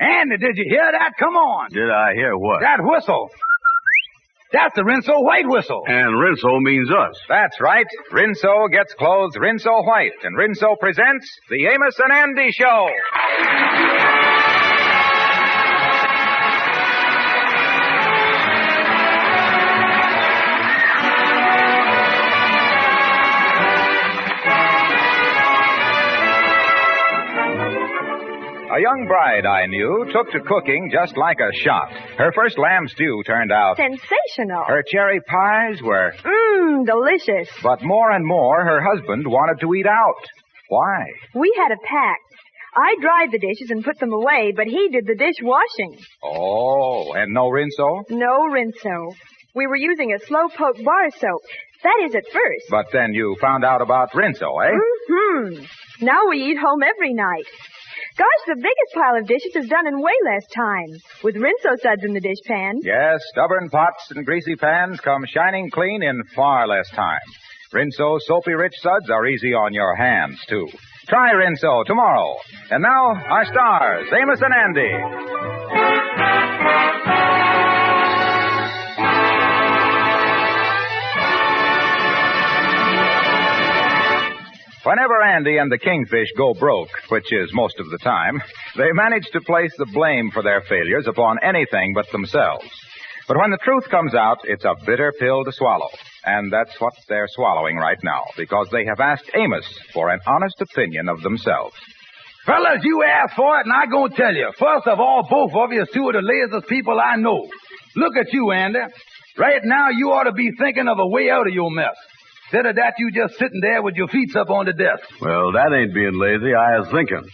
Andy, did you hear that? Come on. Did I hear what? That whistle. That's the Rinso White whistle. And Rinso means us. That's right. Rinso gets clothes Rinso White, and Rinso presents the Amos and Andy Show. A young bride I knew took to cooking just like a shot. Her first lamb stew turned out sensational. Her cherry pies were delicious. But more and more, her husband wanted to eat out. Why? We had a pact. I dried the dishes and put them away, but he did the dishwashing. Oh, and no Rinso? No Rinso. We were using a slow-poke bar soap. That is at first. But then you found out about Rinso, eh? Mm-hmm. Now we eat home every night. Gosh, the biggest pile of dishes is done in way less time, with Rinso suds in the dishpan. Yes, stubborn pots and greasy pans come shining clean in far less time. Rinso soapy-rich suds are easy on your hands, too. Try Rinso tomorrow. And now, our stars, Amos and Andy. Whenever Andy and the Kingfish go broke, which is most of the time, they manage to place the blame for their failures upon anything but themselves. But when the truth comes out, it's a bitter pill to swallow. And that's what they're swallowing right now, because they have asked Amos for an honest opinion of themselves. Fellas, you asked for it, and I'm going to tell you. First of all, both of you is two of the laziest people I know. Look at you, Andy. Right now, you ought to be thinking of a way out of your mess. Instead of that, you just sitting there with your feet up on the desk. Well, that ain't being lazy. I was thinking.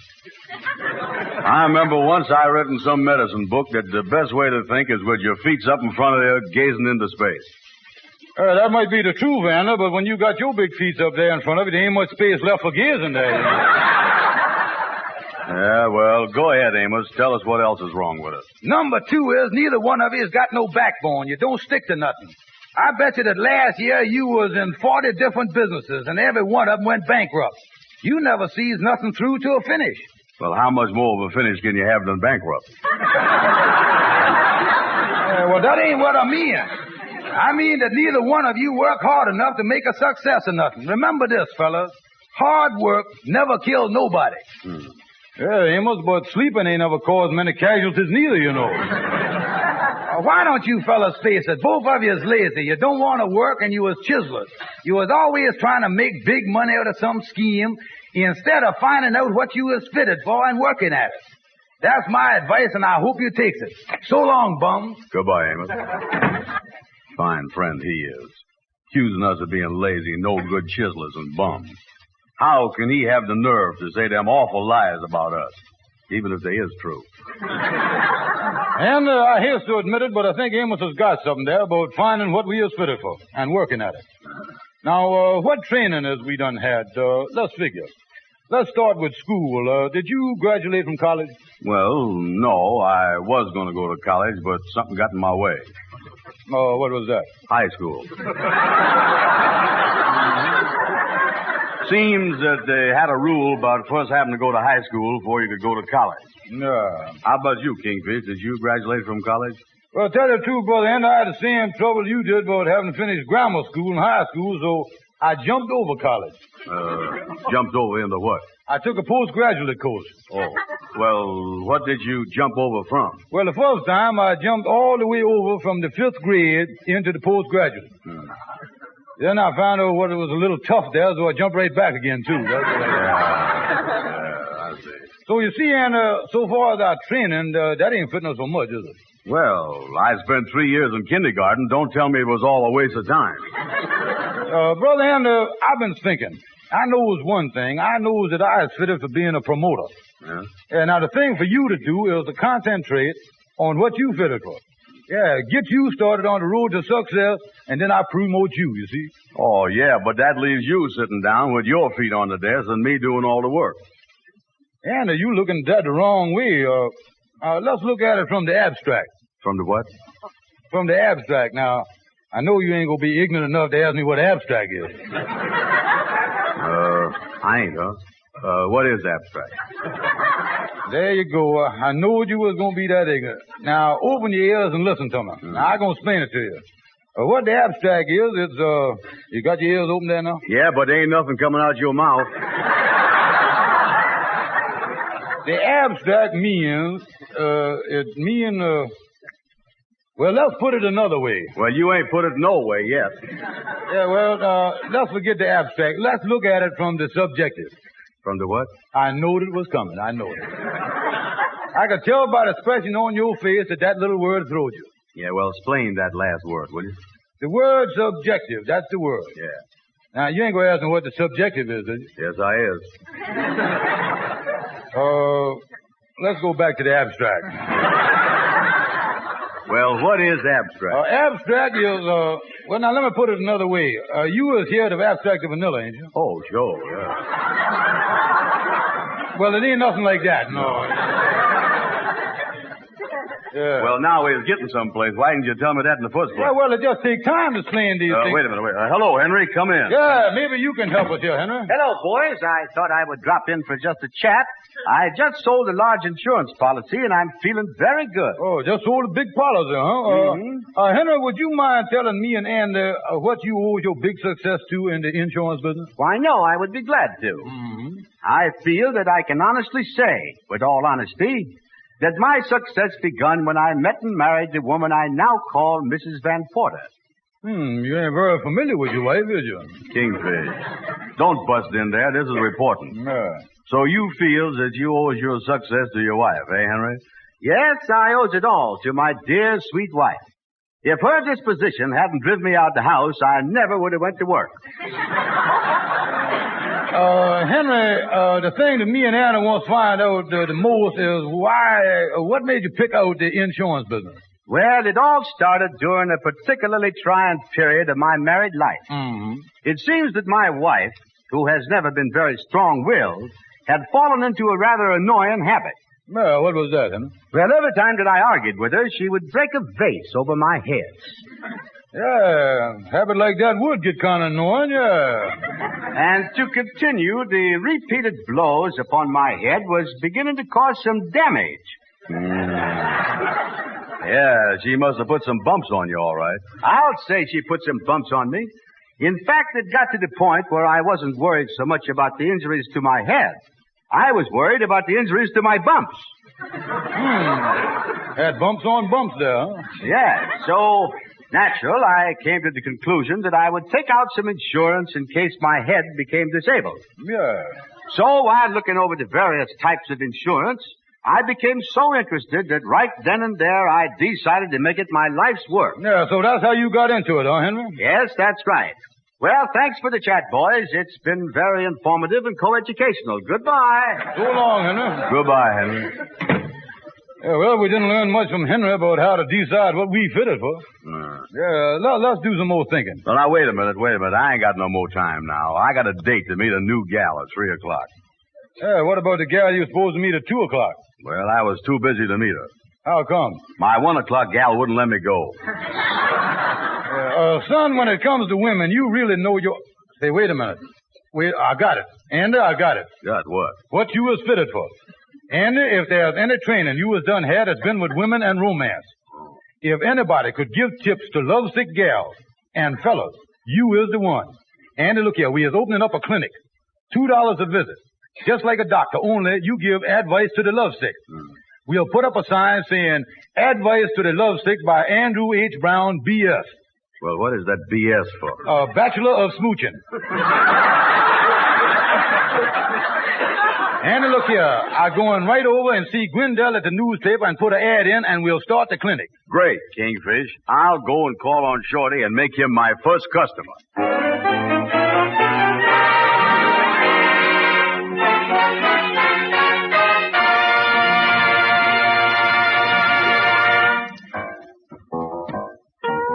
I remember once I read in some medicine book that the best way to think is with your feet up in front of you, gazing into space. That might be the truth, Anna, but when you got your big feet up there in front of you, there ain't much space left for gazing there. Yeah, well, go ahead, Amos. Tell us what else is wrong with us. Number 2 is neither one of you has got no backbone. You don't stick to nothing. I bet you that last year you was in 40 different businesses, and every one of them went bankrupt. You never sees nothing through to a finish. Well, how much more of a finish can you have than bankrupt? Well, that ain't what I mean. I mean that neither one of you work hard enough to make a success of nothing. Remember this, fellas. Hard work never kills nobody. Yeah, Amos, but sleeping ain't ever caused many casualties neither, you know. Why don't you fellas face it? Both of you is lazy. You don't want to work, and you was chiselers. You was always trying to make big money out of some scheme instead of finding out what you was fitted for and working at it. That's my advice, and I hope you takes it. So long, bums. Goodbye, Amos. Fine friend he is. Accusing us of being lazy, no-good chiselers and bums. How can he have the nerve to say them awful lies about us, even if they is true? And I hate to admit it, but I think Amos has got something there about finding what we is fitted for and working at it. Now, what training has we done had? Let's figure. Let's start with school. Did you graduate from college? Well, no. I was going to go to college, but something got in my way. Oh, what was that? High school. Seems that they had a rule about first having to go to high school before you could go to college. Yeah. How about you, Kingfish? Did you graduate from college? Well, tell you the truth, brother, and I had the same trouble you did about having finished grammar school and high school, so I jumped over college. Jumped over into what? I took a postgraduate course. Oh. Well, what did you jump over from? Well, the first time I jumped all the way over from the 5th grade into the postgraduate. Then I found out what it was a little tough there, so I jumped right back again, too. I see. So you see, Anna, so far as our training, that ain't fitting us so much, is it? Well, I spent 3 years in kindergarten. Don't tell me it was all a waste of time. Brother Anna, I've been thinking. I knows one thing. I knows that I is fitted for being a promoter. Yeah? Now, the thing for you to do is to concentrate on what you fitted for. Yeah, get you started on the road to success, and then I promote you see? Oh, yeah, but that leaves you sitting down with your feet on the desk and me doing all the work. Anna, you looking at that the wrong way. Let's look at it from the abstract. From the what? From the abstract. Now, I know you ain't gonna be ignorant enough to ask me what abstract is. I ain't, huh? What is abstract? There you go. I knowed you was going to be that ignorant. Now, open your ears and listen to me. Now, I'm going to explain it to you. What the abstract is, it's, you got your ears open there now? Yeah, but there ain't nothing coming out your mouth. The abstract means, well, let's put it another way. Well, you ain't put it no way yet. Yeah, well, let's forget the abstract. Let's look at it from the subjective. From the what? I knowed it was coming. I knowed it. I could tell by the expression on your face that little word throwed you. Yeah, well, explain that last word, will you? The word subjective, that's the word. Yeah. Now, you ain't going to ask me what the subjective is you? Yes, I is. Let's go back to the abstract. Well, what is abstract? Abstract is, well, now let me put it another way. You was heard of abstract of vanilla, ain't you? Oh, sure, yeah. Well, it ain't nothing like that, no. Yeah. Well, now we're getting someplace. Why didn't you tell me that in the first place? Yeah, well, it just takes time to explain these things. Wait a minute, hello, Henry, come in. Yeah, maybe you can help us here, Henry. Hello, boys. I thought I would drop in for just a chat. I just sold a large insurance policy, and I'm feeling very good. Oh, just sold a big policy, huh? Henry, would you mind telling me and Andy what you owe your big success to in the insurance business? Why, no, I would be glad to. I feel that I can honestly say, with all honesty, that my success begun when I met and married the woman I now call Mrs. Van Porter. You ain't very familiar with your wife, is you? Kingfish. Don't bust in there. This is reporting. Yeah. So you feel that you owe your success to your wife, eh, Henry? Yes, I owes it all to my dear, sweet wife. If her disposition hadn't driven me out the house, I never would have went to work. Henry, the thing that me and Anna wants to find out the most is what made you pick out the insurance business? Well, it all started during a particularly trying period of my married life. It seems that my wife, who has never been very strong-willed, had fallen into a rather annoying habit. Well, what was that, Henry? Well, every time that I argued with her, she would break a vase over my head. Yeah, a habit like that would get kind of annoying, yeah. And to continue, the repeated blows upon my head was beginning to cause some damage. Yeah, she must have put some bumps on you, all right. I'll say she put some bumps on me. In fact, it got to the point where I wasn't worried so much about the injuries to my head. I was worried about the injuries to my bumps. Had bumps on bumps there, huh? Yeah, so natural, I came to the conclusion that I would take out some insurance in case my head became disabled. Yeah. So while looking over the various types of insurance, I became so interested that right then and there I decided to make it my life's work. Yeah, so that's how you got into it, huh, Henry? Yes, that's right. Well, thanks for the chat, boys. It's been very informative and coeducational. Goodbye. So long, Henry. Goodbye, Henry. Yeah, well, we didn't learn much from Henry about how to decide what we fitted for. Yeah, let's do some more thinking. Well, now, wait a minute. I ain't got no more time now. I got a date to meet a new gal at 3 o'clock. Yeah, what about the gal you were supposed to meet at 2 o'clock? Well, I was too busy to meet her. How come? My 1 o'clock gal wouldn't let me go. Son, when it comes to women, you really know your... Say, wait a minute. Wait, I got it. Andy, I got it. Got what? What you was fitted for. Andy, if there's any training you was done had, it's been with women and romance. If anybody could give tips to lovesick gals and fellas, you is the one. Andy, look here, we is opening up a clinic. $2 a visit. Just like a doctor, only you give advice to the lovesick. We'll put up a sign saying, Advice to the Lovesick by Andrew H. Brown, B.S. Well, what is that BS for? Bachelor of Smooching. Andy, look here. I'm going right over and see Gwendell at the newspaper and put an ad in, and we'll start the clinic. Great, Kingfish. I'll go and call on Shorty and make him my first customer.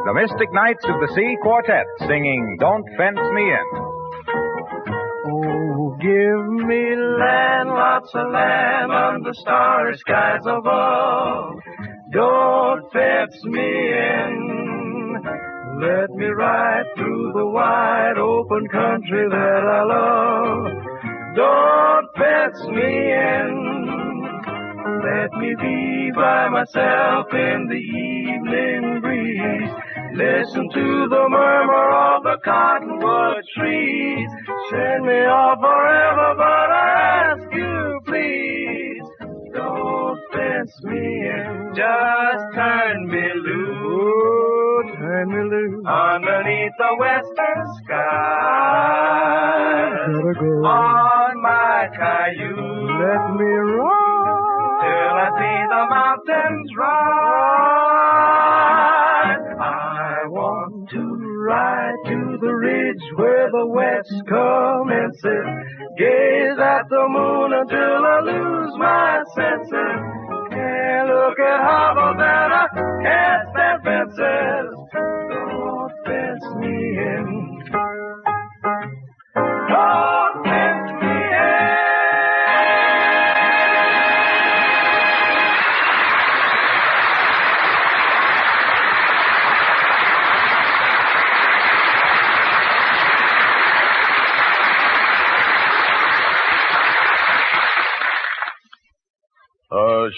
The Mystic Knights of the Sea Quartet singing Don't Fence Me In. Oh, give me land, lots of land under starry skies above. Don't fence me in. Let me ride through the wide open country that I love. Don't fence me in. Let me be by myself in the evening breeze. Listen to the murmur of the cottonwood trees. Send me off forever, but I ask you, please, don't fence me in. Just turn me loose. Turn me loose. Underneath the western sky. On my Cayuse. Let me run till I see the mountains rise. I want to ride to the ridge where the west commences. Gaze at the moon until I lose my senses. And look at harbors that I can't stand fences. Don't fence me in. Don't fence me in.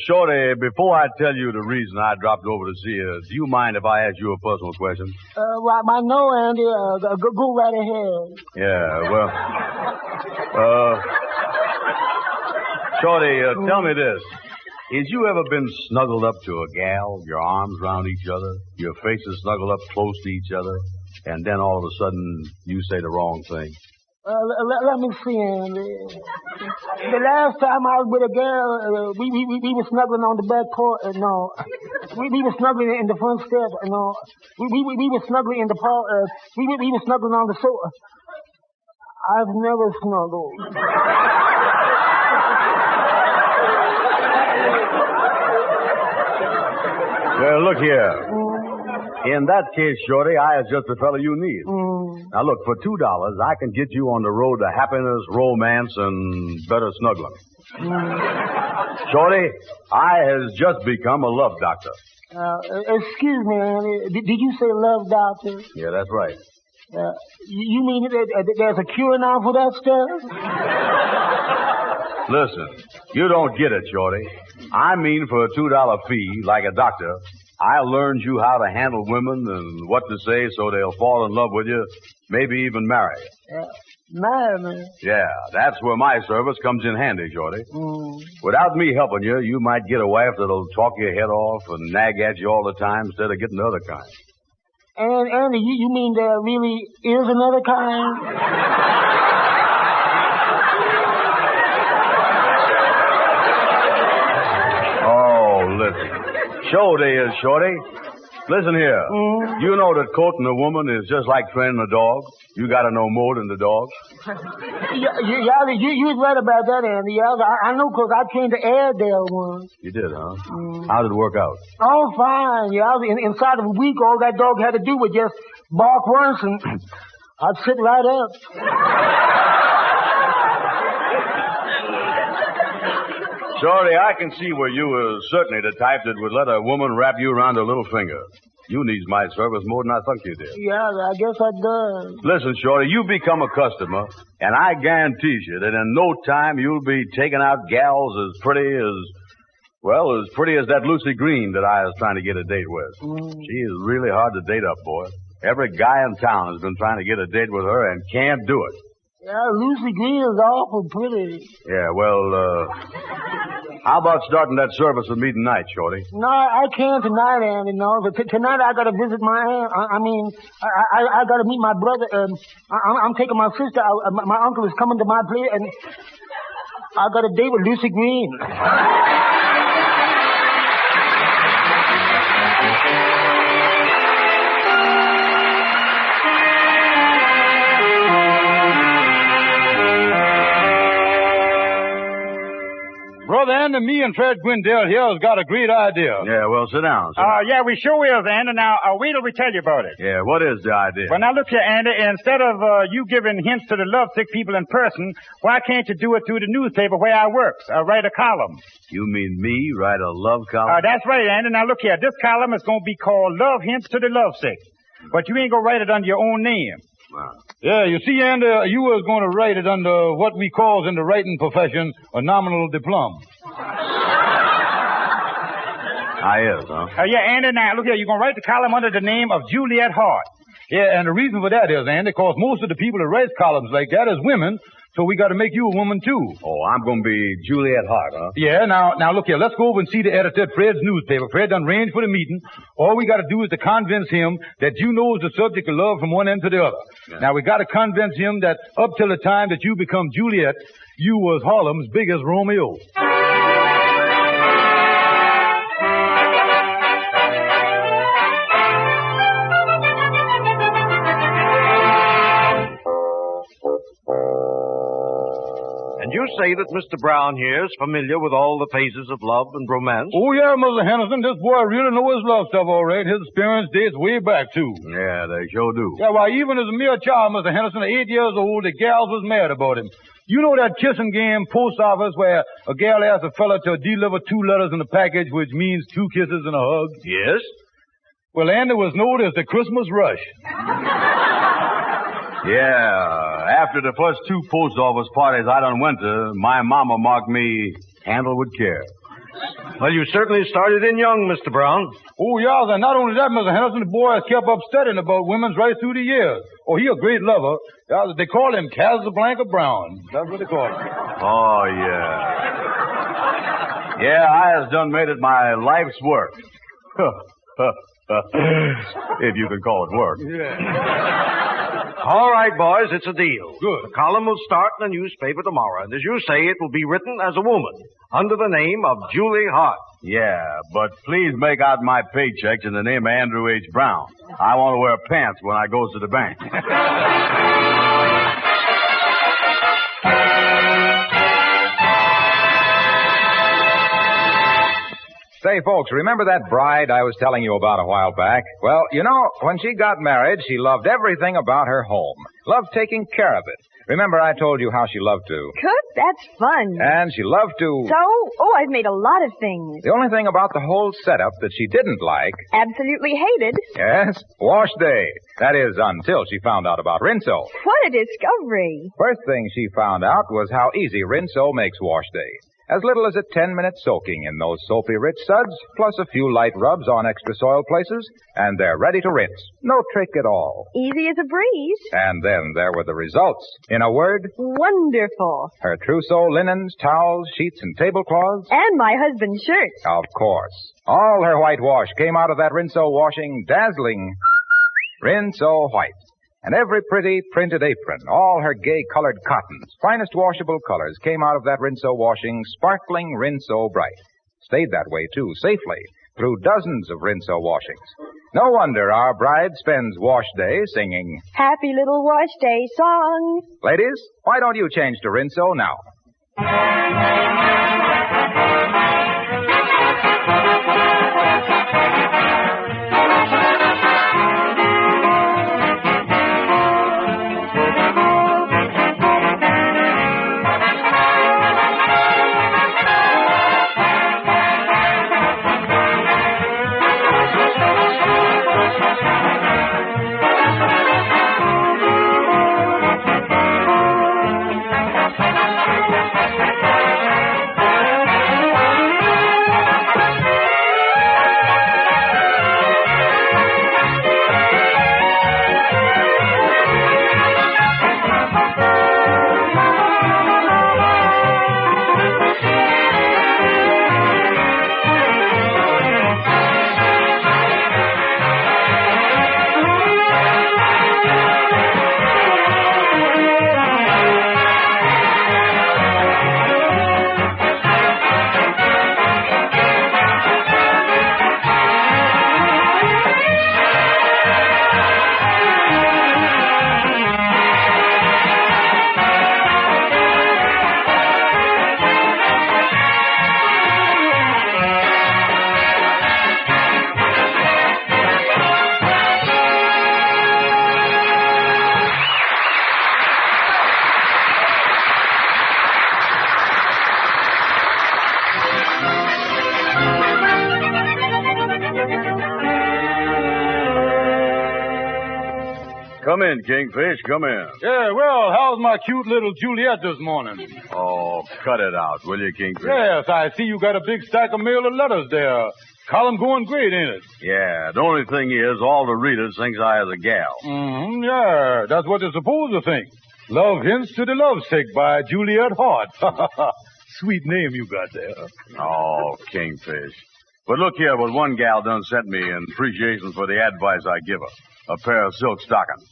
Shorty, before I tell you the reason I dropped over to see you, do you mind if I ask you a personal question? I know, Andy. Go right ahead. Yeah, well, Shorty, tell me this. Has you ever been snuggled up to a gal, your arms around each other, your faces snuggled up close to each other, and then all of a sudden you say the wrong thing? Let me see, Andy. The last time I was with a girl, we were snuggling on the back porch. No, we were snuggling in the front step. No, we were snuggling in the park. We were snuggling on the sofa. I've never snuggled. Well, look here. In that case, Shorty, I is just the fellow you need. Now, look, for $2, I can get you on the road to happiness, romance, and better snuggling. Shorty, I has just become a love doctor. Excuse me, Andy. Did you say love doctor? Yeah, that's right. You mean that there's a cure now for that stuff? Listen, you don't get it, Shorty. I mean, for a $2 fee, like a doctor, I learned you how to handle women and what to say so they'll fall in love with you, maybe even marry you. Marry me? Yeah, that's where my service comes in handy, Shorty. Without me helping you, you might get a wife that'll talk your head off and nag at you all the time instead of getting the other kind. And Andy, you mean there really is another kind? Oh, listen. Shorty is, Shorty. Listen here. You know that courting a woman is just like training a dog. You gotta know more than the dog. You was right about that, Andy. I know because I came to Airedale once. You did, huh? How did it work out? Oh, fine. Inside of a week, all that dog had to do was just bark once and I'd sit right up. Shorty, I can see where you were certainly the type that would let a woman wrap you around her little finger. You needs my service more than I thought you did. Yeah, I guess I does. Listen, Shorty, you become a customer, and I guarantee you that in no time you'll be taking out gals as pretty as that Lucy Green that I was trying to get a date with. She is really hard to date up, boy. Every guy in town has been trying to get a date with her and can't do it. Yeah, Lucy Green is awful pretty. Yeah, well, how about starting that service with me tonight, Shorty? No, I can't tonight, Andy, no. But tonight I gotta visit my aunt. I gotta meet my brother. I'm taking my sister out. My uncle is coming to my place, and I got a date with Lucy Green. Brother Andy, me and Fred Gwendale here has got a great idea. Yeah, well, sit down. Yeah, we sure will, Andy. Now, wait till we tell you about it. Yeah, what is the idea? Well, now, look here, Andy. Instead of you giving hints to the lovesick people in person, why can't you do it through the newspaper where I work? Write a column. You mean me write a love column? That's right, Andy. Now, look here. This column is going to be called Love Hints to the Lovesick. But you ain't going to write it under your own name. Wow. Yeah, you see, Andy, you was going to write it under what we calls in the writing profession a nominal diploma. I is, huh? Yeah, Andy, now, look here. You're going to write the column under the name of Juliet Hart. Yeah, and the reason for that is, Andy, because most of the people that write columns like that is women, so we got to make you a woman, too. Oh, I'm going to be Juliet Hart, huh? Yeah, now, look here. Let's go over and see the editor at Fred's newspaper. Fred done arranged for the meeting. All we got to do is to convince him that you knows the subject of love from one end to the other. Yeah. Now, we got to convince him that up till the time that you become Juliet, you was Harlem's biggest Romeo. And you say that Mr. Brown here is familiar with all the phases of love and romance? Oh, yeah, Mr. Henderson. This boy really knows his love stuff all right. His experience dates way back, too. Yeah, they sure do. Yeah, why, even as a mere child, Mr. Henderson, at 8 years old, the gals was mad about him. You know that kissing game post office where a gal asks a fella to deliver 2 letters in a package, which means 2 kisses and a hug? Yes. Well, Andy was known as the Christmas rush. Yeah, after the first 2 post office parties I done went to, my mama marked me handled with care. Well, you certainly started in young, Mr. Brown. Oh, yeah, and not only that, Mr. Henderson, the boy has kept up studying about women's right through the years. Oh, he a great lover. Yeah, they call him Casablanca Brown. That's what they call him. Oh, yeah. Yeah, I has done made it my life's work. If you can call it work. Yeah. All right, boys, it's a deal. Good. The column will start in the newspaper tomorrow, and as you say, it will be written as a woman, under the name of Julie Hart. Yeah, but please make out my paychecks in the name of Andrew H. Brown. I want to wear pants when I goes to the bank. Say, folks, remember that bride I was telling you about a while back? Well, you know, when she got married, she loved everything about her home. Loved taking care of it. Remember I told you how she loved to cook? That's fun. And she loved to... I've made a lot of things. The only thing about the whole setup that she didn't like... Absolutely hated. Yes, wash day. That is, until she found out about Rinso. What a discovery. First thing she found out was how easy Rinso makes wash day. As little as a 10-minute soaking in those soapy-rich suds, plus a few light rubs on extra soiled places, and they're ready to rinse. No trick at all. Easy as a breeze. And then there were the results. In a word... wonderful. Her trousseau linens, towels, sheets, and tablecloths. And my husband's shirts. Of course. All her whitewash came out of that Rinso washing dazzling Rinso white. And every pretty printed apron, all her gay-colored cottons, finest washable colors came out of that Rinso washing, sparkling Rinso bright. Stayed that way, too, safely, through dozens of Rinso washings. No wonder our bride spends wash day singing Happy Little Wash Day song. Ladies, why don't you change to Rinso now? Come in, Kingfish, come in. Yeah, well, how's my cute little Juliet this morning? Oh, cut it out, will you, Kingfish? Yes, I see you got a big stack of mail of letters there. Column going great, ain't it? Yeah, the only thing is, all the readers thinks I is a gal. Mm-hmm, yeah, that's what they're supposed to think. Love Hints to the Lovesick by Juliet Hart. Sweet name you got there. Oh, Kingfish. But look here, what one gal done sent me in appreciation for the advice I give her. A pair of silk stockings.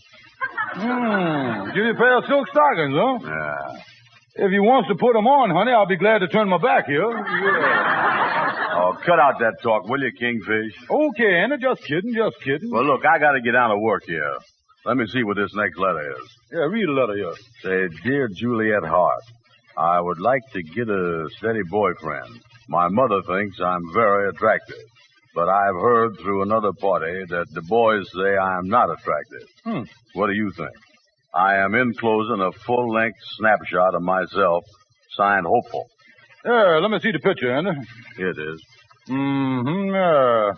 Give you a pair of silk stockings, huh? Yeah. If you wants to put them on, honey, I'll be glad to turn my back here. Yeah. Oh, cut out that talk, will you, Kingfish? Okay, Anna, just kidding. Well, look, I gotta get down to work here. Let me see what this next letter is. Yeah, read a letter here. Say, Dear Juliet Hart, I would like to get a steady boyfriend. My mother thinks I'm very attractive, but I've heard through another party that the boys say I am not attractive. What do you think? I am enclosing a full-length snapshot of myself, signed Hopeful. Yeah, let me see the picture, Anna. Here it is. Yeah.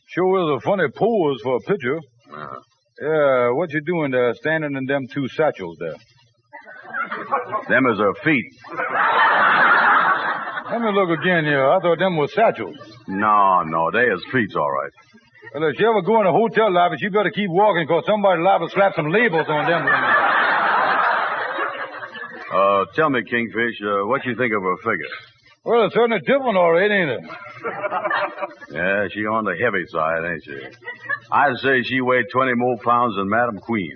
Sure is a funny pose for a picture. Yeah, what you doing there, standing in them two satchels there? Them is her feet. Let me look again here. I thought them was satchels. No, they is feet, all right. Well, if you ever go in a hotel lobby, you better keep walking, because somebody liable to slap some labels on them. Tell me, Kingfish, what you think of her figure? Well, it's certainly different, all right, ain't it? Yeah, she on the heavy side, ain't she? I'd say she weighed 20 more pounds than Madam Queen.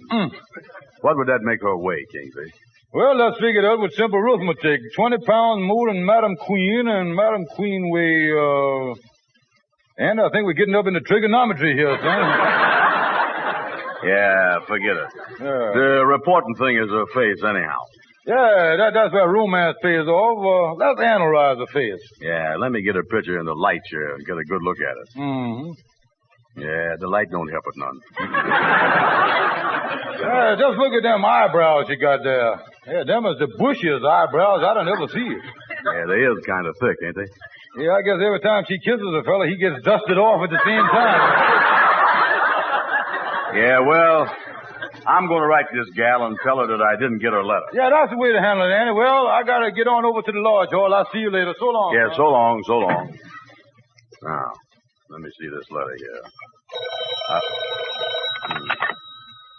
What would that make her weigh, Kingfish? Well, let's figure it out with simple arithmetic. 20 pounds more than Madam Queen, and Madam Queen weigh, and I think we're getting up into trigonometry here, son. Yeah, forget it. Yeah. The important thing is her face, anyhow. Yeah, that's where romance pays off. Let's analyze the face. Yeah, let me get her picture in the light here and get a good look at it. Yeah, the light don't help it none. Yeah, just look at them eyebrows you got there. Yeah, them is the bushiest eyebrows I done ever see. Yeah, they is kind of thick, ain't they? Yeah, I guess every time she kisses a fella, he gets dusted off at the same time. Yeah, well, I'm going to write this gal and tell her that I didn't get her letter. Yeah, that's the way to handle it, Annie. Well, I got to get on over to the lodge hall. I'll see you later. So long. Yeah, so long. Now, let me see this letter here.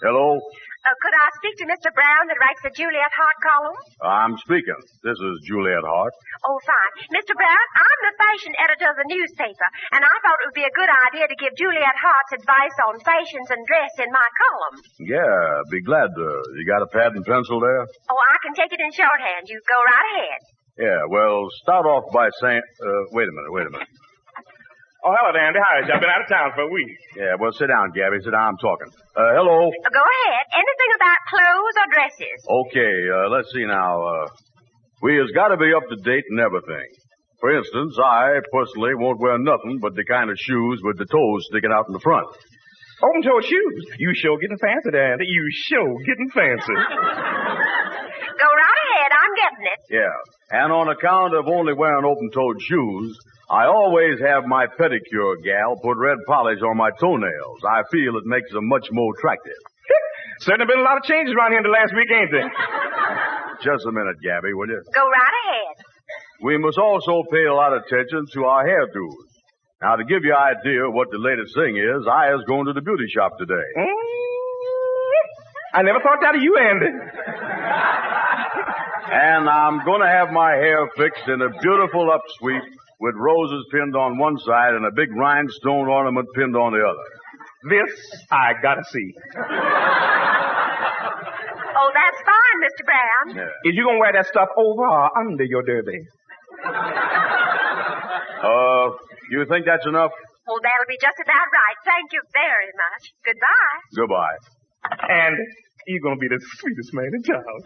Hello? Could I speak to Mr. Brown that writes the Juliet Hart column? I'm speaking. This is Juliet Hart. Oh, fine. Mr. Brown, I'm the fashion editor of the newspaper, and I thought it would be a good idea to give Juliet Hart's advice on fashions and dress in my column. Yeah, be glad to. You got a pad and pencil there? Oh, I can take it in shorthand. You go right ahead. Yeah, well, start off by saying... wait a minute. Oh, hello, Dandy. How is you? I've been out of town for a week. Yeah, well, sit down, Gabby. Sit down. I'm talking. Hello? Go ahead. Anything about clothes or dresses? Okay, let's see now. We has got to be up to date and everything. For instance, I personally won't wear nothing but the kind of shoes with the toes sticking out in the front. Open-toed shoes? You sure getting fancy, Dandy. You sure getting fancy. Go right ahead. I'm getting it. Yeah, and on account of only wearing open-toed shoes, I always have my pedicure gal put red polish on my toenails. I feel it makes them much more attractive. Certainly been a lot of changes around here in the last week, ain't there? Just a minute, Gabby, will you? Go right ahead. We must also pay a lot of attention to our hairdos. Now, to give you an idea of what the latest thing is, I was going to the beauty shop today. I never thought that of you, Andy. And I'm going to have my hair fixed in a beautiful upsweep with roses pinned on one side and a big rhinestone ornament pinned on the other. This I gotta see. Oh, that's fine, Mr. Brown. Yeah. Is you gonna wear that stuff over or under your derby? You think that's enough? Oh, that'll be just about right. Thank you very much. Goodbye. Goodbye. And you're gonna be the sweetest man in town.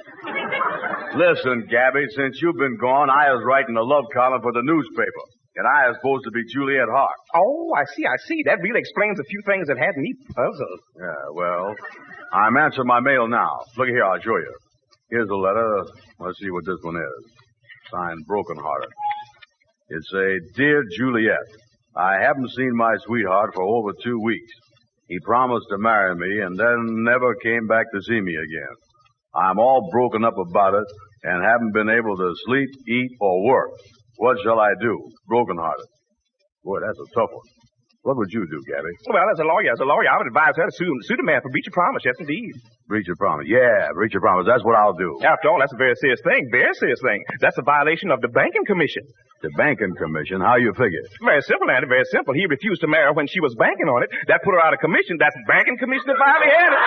Listen, Gabby, since you've been gone, I was writing a love column for the newspaper. And I was supposed to be Juliet Hart. Oh, I see. That really explains a few things that had me puzzled. Yeah, well, I'm answering my mail now. Look here, I'll show you. Here's the letter. Let's see what this one is. Signed Brokenhearted. It's a Dear Juliet. I haven't seen my sweetheart for over 2 weeks. He promised to marry me and then never came back to see me again. I'm all broken up about it and haven't been able to sleep, eat, or work. What shall I do? Brokenhearted. Boy, that's a tough one. What would you do, Gabby? Well, as a lawyer, I would advise her to sue the man for breach of promise. Yes, indeed. Breach of promise. Yeah, breach of promise. That's what I'll do. After all, that's a very serious thing. Very serious thing. That's a violation of the banking commission. The banking commission? How you figure? Very simple, Andy. Very simple. He refused to marry her when she was banking on it. That put her out of commission. That's banking commission if I ever had it.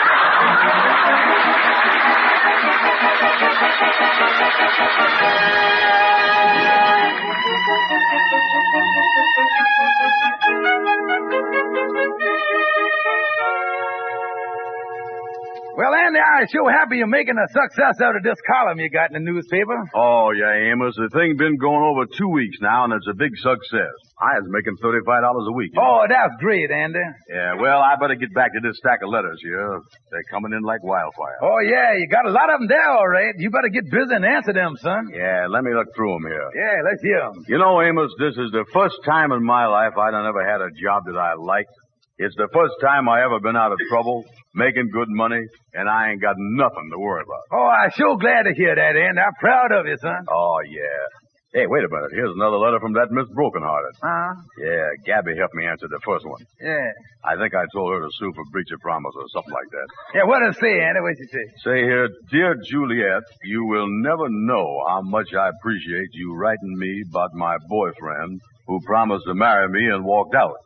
Well, Andy, I'm sure happy you're making a success out of this column you got in the newspaper. Oh, yeah, Amos. The thing been going over 2 weeks now, and it's a big success. I was making $35 a week. Oh, that's great, Andy. Yeah, well, I better get back to this stack of letters here. They're coming in like wildfire. Oh, yeah, you got a lot of them there, all right. You better get busy and answer them, son. Yeah, let me look through them here. Yeah, let's hear them. You know, Amos, this is the first time in my life I done ever had a job that I liked. It's the first time I ever been out of trouble, making good money, and I ain't got nothing to worry about. Oh, I'm sure glad to hear that, Andy. I'm proud of you, son. Oh, yeah. Hey, wait a minute. Here's another letter from that Miss Brokenhearted. Huh? Yeah, Gabby helped me answer the first one. Yeah. I think I told her to sue for breach of promise or something like that. Yeah, what does it say, Andy? What did you say? Say here, Dear Juliet, you will never know how much I appreciate you writing me about my boyfriend who promised to marry me and walked out.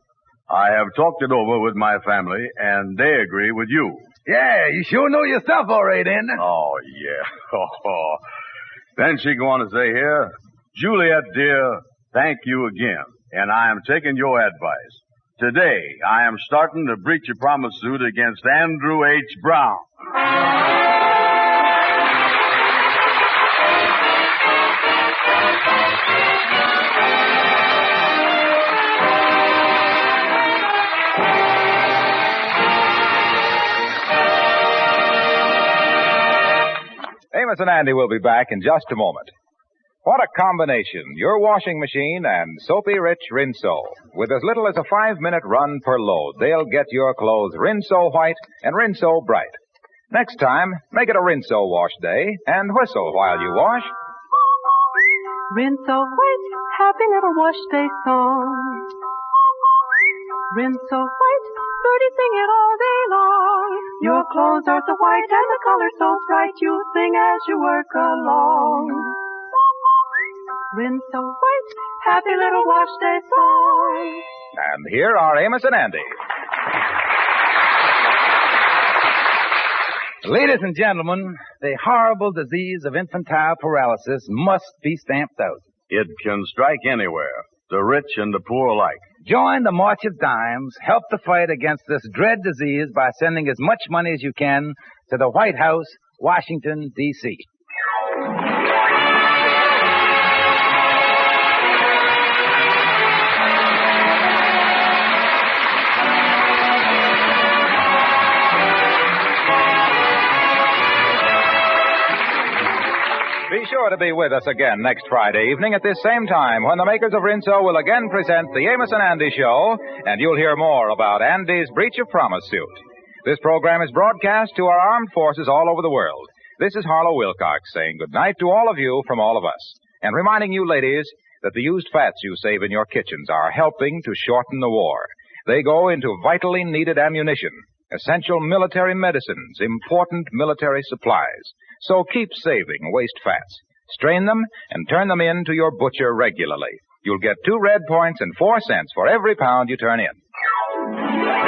I have talked it over with my family, and they agree with you. Yeah, you sure know your stuff all right, Andy. Oh, yeah. Then she go on to say here, Juliet, dear, thank you again, and I am taking your advice. Today, I am starting the breach of promise suit against Andrew H. Brown. Amos and Andy will be back in just a moment. What a combination, your washing machine and soapy rich Rinso. With as little as a 5-minute run per load, they'll get your clothes Rinso white and Rinso bright. Next time, make it a Rinso wash day and whistle while you wash. Rinso white, happy little wash day song. Rinso white, birdie sing it all day long. Your clothes are so white and the color so bright, you sing as you work along. Rinso white, happy little wash day song. And here are Amos and Andy. Ladies and gentlemen, the horrible disease of infantile paralysis must be stamped out. It can strike anywhere, the rich and the poor alike. Join the March of Dimes. Help the fight against this dread disease by sending as much money as you can to the White House, Washington, D.C. Be sure to be with us again next Friday evening at this same time when the makers of Rinso will again present the Amos and Andy Show, and you'll hear more about Andy's breach of promise suit. This program is broadcast to our armed forces all over the world. This is Harlow Wilcox saying good night to all of you from all of us, and reminding you ladies that the used fats you save in your kitchens are helping to shorten the war. They go into vitally needed ammunition, essential military medicines, important military supplies. So keep saving waste fats. Strain them and turn them in to your butcher regularly. You'll get 2 red points and 4 cents for every pound you turn in.